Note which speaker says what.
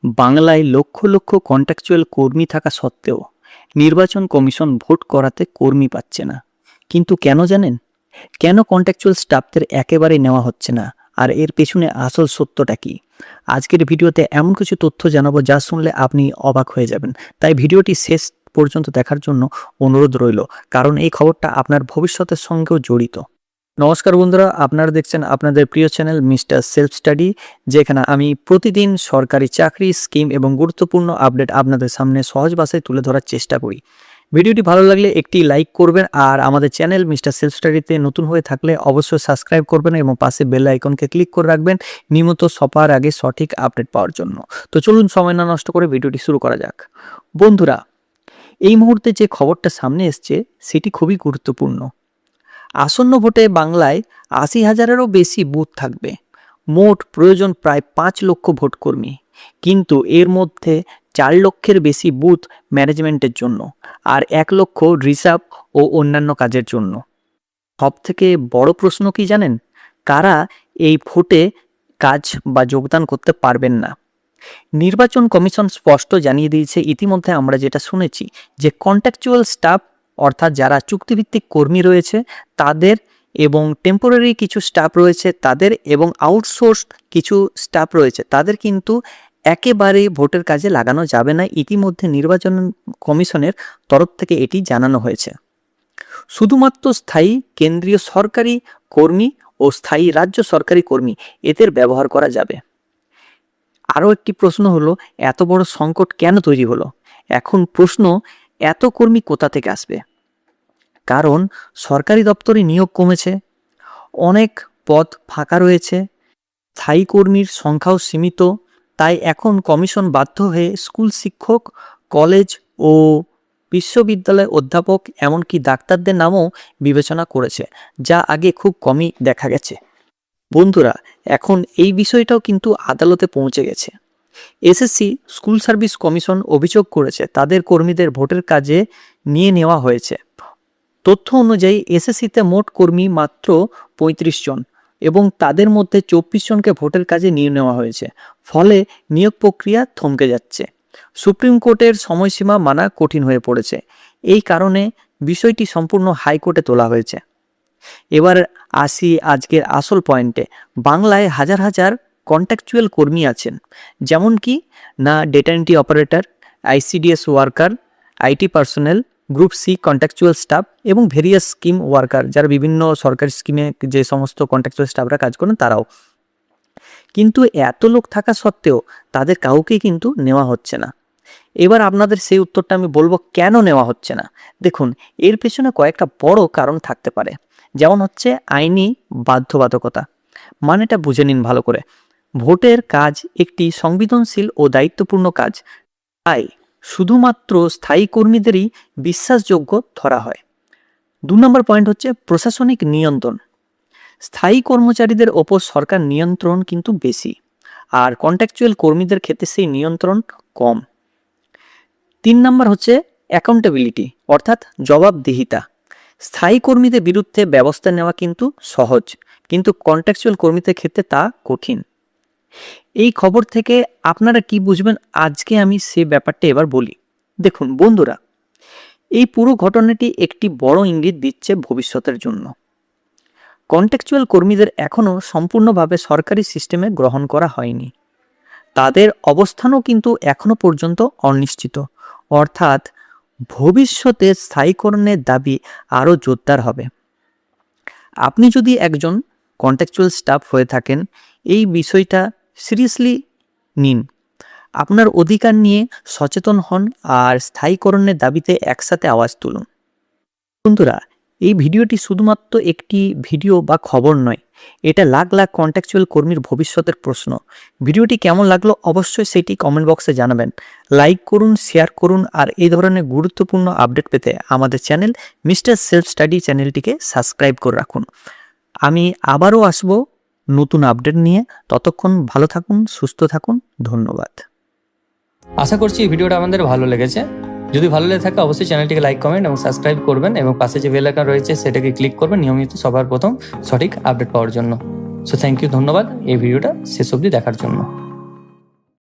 Speaker 1: বাংলায় লক্ষ লক্ষ কন্ট্রাকচুয়াল কর্মী থাকা সত্ত্বেও নির্বাচন কমিশন ভোট করাতে কর্মী পাচ্ছে না। কিন্তু কেন জানেন? কেন কন্ট্রাকচুয়াল স্টাফদের একেবারেই নেওয়া হচ্ছে না, আর এর পেছনে আসল সত্যটা কি? আজকের ভিডিওতে এমন কিছু তথ্য জানাবো যা শুনলে আপনি অবাক হয়ে যাবেন। তাই ভিডিওটি শেষ পর্যন্ত দেখার জন্য অনুরোধ রইল, কারণ এই খবরটা আপনার ভবিষ্যতের সঙ্গেও জড়িত। নমস্কার বন্ধুরা, আপনারা দেখছেন আপনাদের প্রিয় চ্যানেল মিস্টার সেলফ স্টাডি, যেখানে আমি প্রতিদিন সরকারি চাকরি, স্কিম এবং গুরুত্বপূর্ণ আপডেট আপনাদের সামনে সহজ ভাষায় তুলে ধরার চেষ্টা করি। ভিডিওটি ভালো লাগলে একটি লাইক করবেন, আর আমাদের চ্যানেল মিস্টার সেলফ স্টাডিতে নতুন হয়ে থাকলে অবশ্যই সাবস্ক্রাইব করবেন এবং পাশে বেল আইকনকে ক্লিক করে রাখবেন নিয়মিত সবার আগে সঠিক আপডেট পাওয়ার জন্য। তো চলুন সময় না নষ্ট করে ভিডিওটি শুরু করা যাক। বন্ধুরা, এই মুহূর্তে যে খবরটা সামনে এসছে সেটি খুবই গুরুত্বপূর্ণ। আসন্ন ভোটে বাংলায় ৮০,০০০-এরও বেশি বুথ থাকবে। মোট প্রয়োজন প্রায় ৫ লক্ষ ভোটকর্মী, কিন্তু এর মধ্যে ৪ লক্ষের বেশি বুথ ম্যানেজমেন্টের জন্য আর ১ লক্ষ রিজার্ভ ও অন্যান্য কাজের জন্য। সবথেকে বড় প্রশ্ন কি জানেন? কারা এই ভোটে কাজ বা যোগদান করতে পারবেন না? নির্বাচন কমিশন স্পষ্ট জানিয়ে দিয়েছে, ইতিমধ্যে আমরা যেটা শুনেছি, যে কন্ট্রাকচুয়াল স্টাফ অর্থাৎ যারা চুক্তিভিত্তিক কর্মী রয়েছে তাদের, এবং টেম্পোরারি কিছু স্টাফ রয়েছে তাদের, এবং আউটসোর্স কিছু স্টাফ রয়েছে তাদের কিন্তু একেবারেই ভোটের কাজে লাগানো যাবে না। ইতিমধ্যে নির্বাচন কমিশনের তরফ থেকে এটি জানানো হয়েছে। শুধুমাত্র স্থায়ী কেন্দ্রীয় সরকারি কর্মী ও স্থায়ী রাজ্য সরকারি কর্মী এদের ব্যবহার করা যাবে। আরও একটি প্রশ্ন হলো, এত বড় সংকট কেন তৈরি হলো? এখন প্রশ্ন, এত কর্মী কোথা থেকে আসবে? কারণ সরকারি দপ্তরে নিয়োগ কমেছে, অনেক পদ ফাঁকা রয়েছে, স্থায়ী কর্মীর সংখ্যাও সীমিত। তাই এখন কমিশন বাধ্য হয়ে স্কুল শিক্ষক, কলেজ ও বিশ্ববিদ্যালয় অধ্যাপক, এমনকি ডাক্তারদের নামও বিবেচনা করেছে, যা আগে খুব কমই দেখা গেছে। বন্ধুরা, এখন এই বিষয়টাও কিন্তু আদালতে পৌঁছে গেছে। এসএসসি স্কুল সার্ভিস কমিশন অভিযোগ করেছে তাদের কর্মীদের ভোটের কাজে নিয়ে নেওয়া হয়েছে। তথ্য অনুযায়ী এসএসসিতে মোট কর্মী মাত্র ৩৫ জন, এবং তাদের মধ্যে ২৪ জনকে ভোটের কাজে নিয়ে নেওয়া হয়েছে। ফলে নিয়োগ প্রক্রিয়া থমকে যাচ্ছে। সুপ্রিম কোর্টের সময়সীমা মানা কঠিন হয়ে পড়েছে। এই কারণে বিষয়টি সম্পূর্ণ হাইকোর্টে তোলা হয়েছে। এবার আসি আজকের আসল পয়েন্টে। বাংলায় হাজার হাজার কন্ট্রাকচুয়াল কর্মী আছেন, যেমন কি না data entry operator, ICDS worker, IT personnel, group C contractual staff এবং ভেরিয়াস স্কিম ওয়ার্কার, যারা বিভিন্ন সরকারি স্কিমে যে সমস্ত কন্ট্রাকচুয়াল স্টাফরা কাজ করেন তারাও। কিন্তু এত লোক থাকা সত্ত্বেও তাদের কাউকেই কিন্তু নেওয়া হচ্ছে না। এবার আপনাদের সেই উত্তরটা আমি বলবো কেন নেওয়া হচ্ছে না। দেখুন, এর পেছনে কয়েকটা বড় কারণ থাকতে পারে। যেমন হচ্ছে আইনি বাধ্যবাধকতা। মানেটা বুঝে নিন ভালো করে। ভোটের কাজ একটি সংবেদনশীল ও দায়িত্বপূর্ণ কাজ, তাই শুধুমাত্র স্থায়ী কর্মীদেরই বিশ্বাসযোগ্য ধরা হয়। ২ নম্বর পয়েন্ট হচ্ছে প্রশাসনিক নিয়ন্ত্রণ। স্থায়ী কর্মচারীদের ওপর সরকার নিয়ন্ত্রণ কিন্তু বেশি, আর কন্ট্রাকচুয়াল কর্মীদের ক্ষেত্রে সেই নিয়ন্ত্রণ কম। ৩ নম্বর হচ্ছে অ্যাকাউন্টেবিলিটি অর্থাৎ জবাবদিহিতা। স্থায়ী কর্মীদের বিরুদ্ধে ব্যবস্থা নেওয়া কিন্তু সহজ, কিন্তু কন্ট্রাকচুয়াল কর্মীদের ক্ষেত্রে তা কঠিন। এই খবর থেকে আপনারা কি বুঝবেন, আজকে আমি সে ব্যাপারটা এবার বলি। দেখুন বন্ধুরা, এই পুরো ঘটনাটি একটি বড় ইঙ্গিত দিচ্ছে ভবিষ্যতের জন্য। কন্ট্রাকচুয়াল কর্মীদের এখনও সম্পূর্ণভাবে সরকারি সিস্টেমে গ্রহণ করা হয়নি। তাদের অবস্থানও কিন্তু এখনো পর্যন্ত অনিশ্চিত, অর্থাৎ ভবিষ্যতে স্থায়ীকরণের দাবি আরও জোরদার হবে। আপনি যদি একজন কন্ট্রাকচুয়াল স্টাফ হয়ে থাকেন, এই বিষয়টা সিরিয়াসলি নিন। আপনার অধিকার নিয়ে সচেতন হন আর স্থায়ীকরণের দাবিতে একসাথে আওয়াজ তুলুন। বন্ধুরা, এই ভিডিওটি শুধুমাত্র একটি ভিডিও বা খবর নয়, এটা লাখ লাখ কন্ট্রাকচুয়াল কর্মীর ভবিষ্যতের প্রশ্ন। ভিডিওটি কেমন লাগলো অবশ্যই সেটি কমেন্ট বক্সে জানাবেন। লাইক করুন, শেয়ার করুন, আর এই ধরনের গুরুত্বপূর্ণ আপডেট পেতে আমাদের চ্যানেল মিস্টার সেলফ স্টাডি চ্যানেলটিকে সাবস্ক্রাইব করে রাখুন। আমি আবারও আসব নতুন আপডেট নিয়ে। ততক্ষণ ভালো থাকুন, সুস্থ থাকুন। ধন্যবাদ।
Speaker 2: আশা করছি এই ভিডিওটা আমাদের ভালো লেগেছে। যদি ভালো লেগে থাকে অবশ্যই চ্যানেলটিকে লাইক, কমেন্ট এবং সাবস্ক্রাইব করবেন, এবং পাশে যে বেল আইকন রয়েছে সেটাকে ক্লিক করবেন নিয়মিত সবার প্রথম সঠিক আপডেট পাওয়ার জন্য। সো থ্যাংক ইউ, ধন্যবাদ এই ভিডিওটা শেষ অবধি দেখার জন্য।